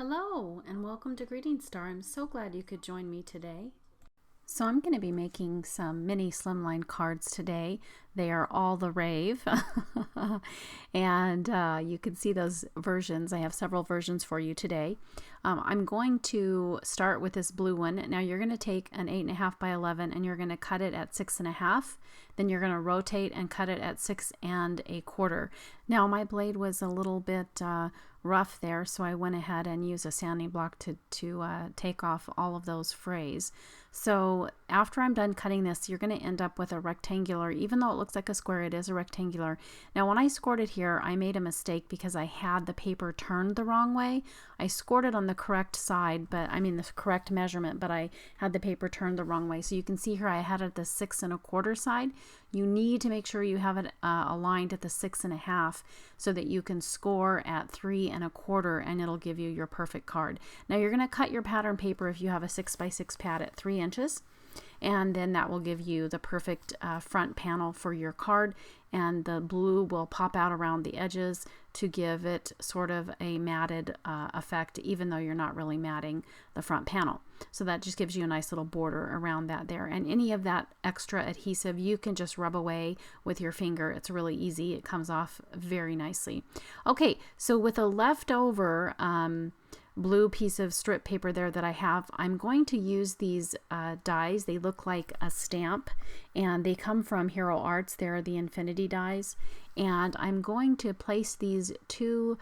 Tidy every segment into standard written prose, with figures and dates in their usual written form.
Hello and welcome to Greetingstar. I'm so glad you could join me today. So I'm going to be making some mini Slimline cards today. They are all the rave. And you can see those versions. I have several versions for you today. I'm going to start with this blue one. Now you're going to take an 8.5 by 11 and you're going to cut it at 6.5. Then you're going to rotate and cut it at 6.25. Now my blade was a little bit rough there, so I went ahead and used a sanding block to take off all of those frays. So after I'm done cutting this, you're going to end up with a rectangular. Even though it looks like a square, it is a rectangular. Now when I scored it here, I made a mistake because I had the paper turned the wrong way. I scored it on the correct side, but I mean the correct measurement, but I had the paper turned the wrong way. So you can see here I had it at the 6.25 side. You need to make sure you have it aligned at the 6.5 so that you can score at 3.25 and it'll give you your perfect card. Now you're going to cut your pattern paper if you have a 6x6 pad at 3 inches. And then that will give you the perfect front panel for your card, and the blue will pop out around the edges to give it sort of a matted effect, even though you're not really matting the front panel. So that just gives you a nice little border around that there. And any of that extra adhesive you can just rub away with your finger. It's really easy. It comes off very nicely. Okay, so with a leftover blue piece of strip paper there that I have, I'm going to use these dies. They look like a stamp and they come from Hero Arts. They're the infinity dies, and I'm going to place these two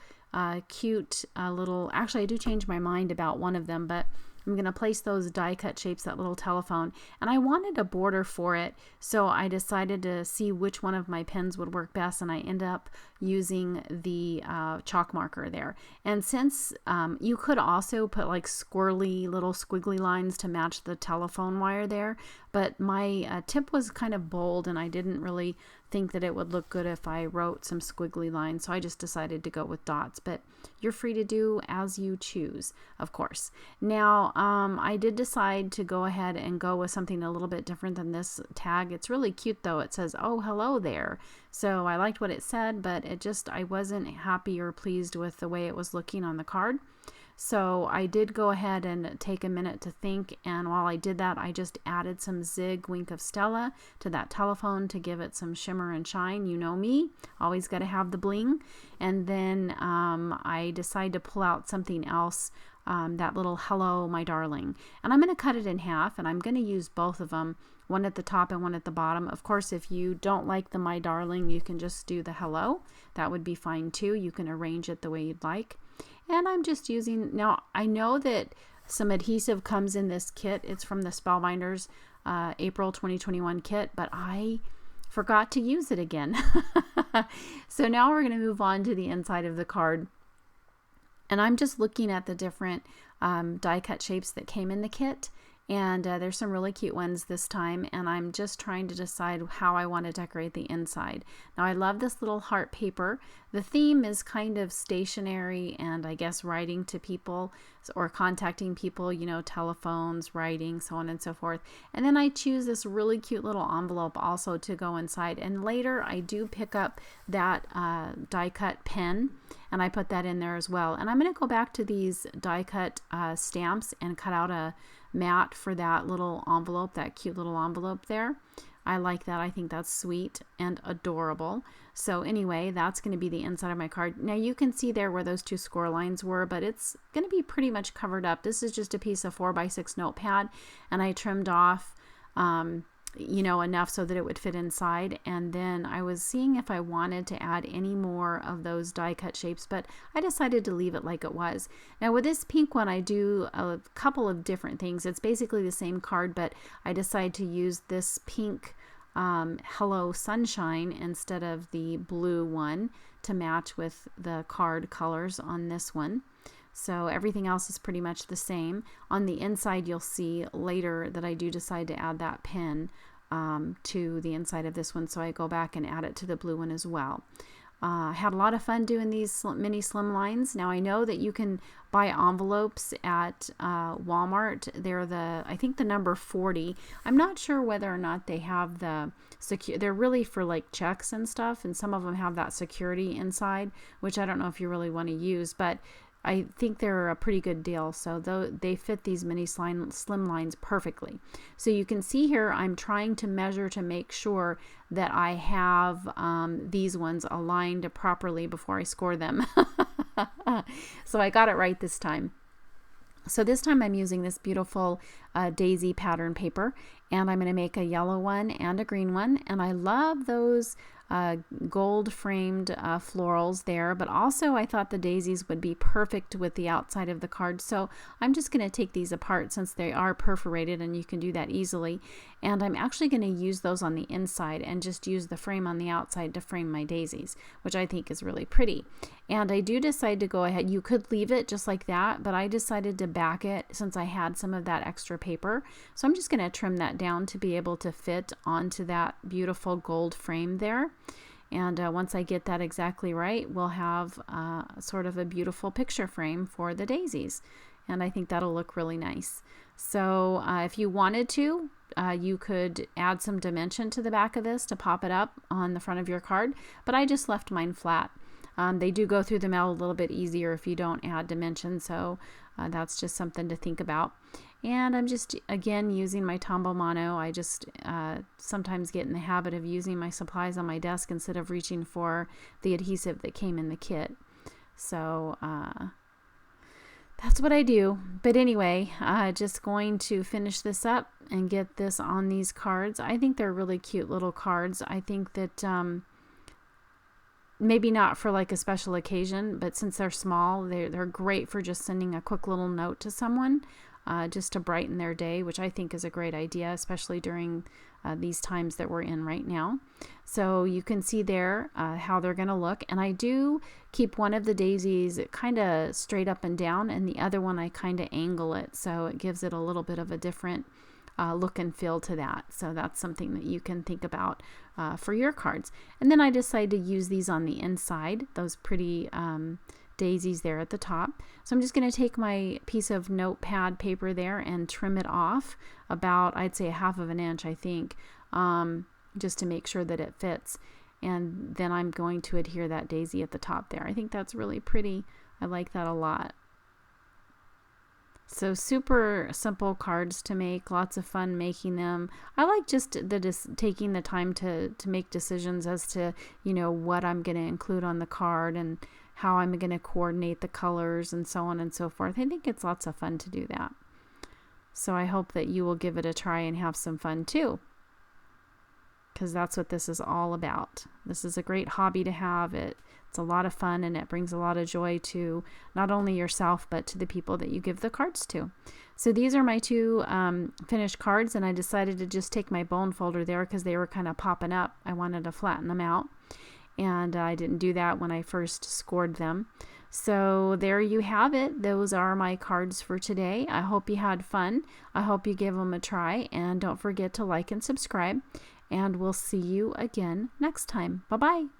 cute little, actually I do change my mind about one of them, but I'm going to place those die cut shapes, that little telephone, and I wanted a border for it, so I decided to see which one of my pens would work best, and I end up using the chalk marker there. And since you could also put like squirrely little squiggly lines to match the telephone wire there, but my tip was kind of bold and I didn't really think that it would look good if I wrote some squiggly lines, so I just decided to go with dots, but you're free to do as you choose, of course. Now I did decide to go ahead and go with something a little bit different than this tag. It's really cute though. It says, "Oh, hello there." So I liked what it said, but I wasn't happy or pleased with the way it was looking on the card. So I did go ahead and take a minute to think, and while I did that, I just added some Zig Wink of Stella to that telephone to give it some shimmer and shine. You know me, always got to have the bling. And then I decided to pull out something else, that little "Hello, my darling." And I'm going to cut it in half, and I'm going to use both of them, one at the top and one at the bottom. Of course, if you don't like the "my darling," you can just do the "hello." That would be fine too. You can arrange it the way you'd like. And I'm just using, now I know that some adhesive comes in this kit. It's from the Spellbinders April 2021 kit, but I forgot to use it again. So now we're going to move on to the inside of the card. And I'm just looking at the different die cut shapes that came in the kit. And there's some really cute ones this time, and I'm just trying to decide how I want to decorate the inside. Now I love this little heart paper. The theme is kind of stationary and I guess writing to people or contacting people, you know, telephones, writing, so on and so forth. And then I choose this really cute little envelope also to go inside. And later I do pick up that die cut pen and I put that in there as well. And I'm going to go back to these die cut stamps and cut out a mat for that little envelope, that cute little envelope there. I like that. I think that's sweet and adorable. So anyway, that's going to be the inside of my card. Now you can see there where those two score lines were, but it's going to be pretty much covered up. This is just a piece of 4x6 notepad, and I trimmed off you know, enough so that it would fit inside. And then I was seeing if I wanted to add any more of those die cut shapes, but I decided to leave it like it was. Now with this pink one, I do a couple of different things. It's basically the same card, but I decided to use this pink Hello Sunshine instead of the blue one to match with the card colors on this one. So everything else is pretty much the same. On the inside, you'll see later that I do decide to add that pin to the inside of this one. So I go back and add it to the blue one as well. I had a lot of fun doing these mini Slimlines. Now I know that you can buy envelopes at Walmart. They're I think the number 40. I'm not sure whether or not they have the secure. They're really for like checks and stuff, and some of them have that security inside, which I don't know if you really want to use, but I think they're a pretty good deal. So they fit these mini Slimlines perfectly. So you can see here, I'm trying to measure to make sure that I have these ones aligned properly before I score them. So I got it right this time. So this time I'm using this beautiful daisy pattern paper, and I'm going to make a yellow one and a green one. And I love those gold framed florals there, but also I thought the daisies would be perfect with the outside of the card. So I'm just going to take these apart since they are perforated, and you can do that easily. And I'm actually going to use those on the inside and just use the frame on the outside to frame my daisies, which I think is really pretty. And I do decide to go ahead, you could leave it just like that, but I decided to back it since I had some of that extra paper. So I'm just going to trim that down to be able to fit onto that beautiful gold frame there. And once I get that exactly right, we'll have sort of a beautiful picture frame for the daisies. And I think that'll look really nice. So if you wanted to, you could add some dimension to the back of this to pop it up on the front of your card, but I just left mine flat. They do go through the mail a little bit easier if you don't add dimension, so that's just something to think about. And I'm just, again, using my Tombow Mono. I just sometimes get in the habit of using my supplies on my desk instead of reaching for the adhesive that came in the kit. So that's what I do. But anyway, just going to finish this up and get this on these cards. I think they're really cute little cards. I think that maybe not for like a special occasion, but since they're small, they're great for just sending a quick little note to someone just to brighten their day, which I think is a great idea, especially during these times that we're in right now. So you can see there how they're going to look. And I do keep one of the daisies kind of straight up and down, and the other one I kind of angle it, so it gives it a little bit of a different look and feel to that. So that's something that you can think about for your cards. And then I decided to use these on the inside, those pretty daisies there at the top. So I'm just going to take my piece of notepad paper there and trim it off about, I'd say, 1/2 inch, I think, just to make sure that it fits. And then I'm going to adhere that daisy at the top there. I think that's really pretty. I like that a lot. So super simple cards to make, lots of fun making them. I like just taking the time to make decisions as to, you know, what I'm going to include on the card and how I'm going to coordinate the colors and so on and so forth. I think it's lots of fun to do that. So I hope that you will give it a try and have some fun too, because that's what this is all about. This is a great hobby to have. It's a lot of fun, and it brings a lot of joy to not only yourself, but to the people that you give the cards to. So these are my two finished cards, and I decided to just take my bone folder there because they were kind of popping up. I wanted to flatten them out, and I didn't do that when I first scored them. So there you have it. Those are my cards for today. I hope you had fun. I hope you give them a try, and don't forget to like and subscribe, and we'll see you again next time. Bye-bye.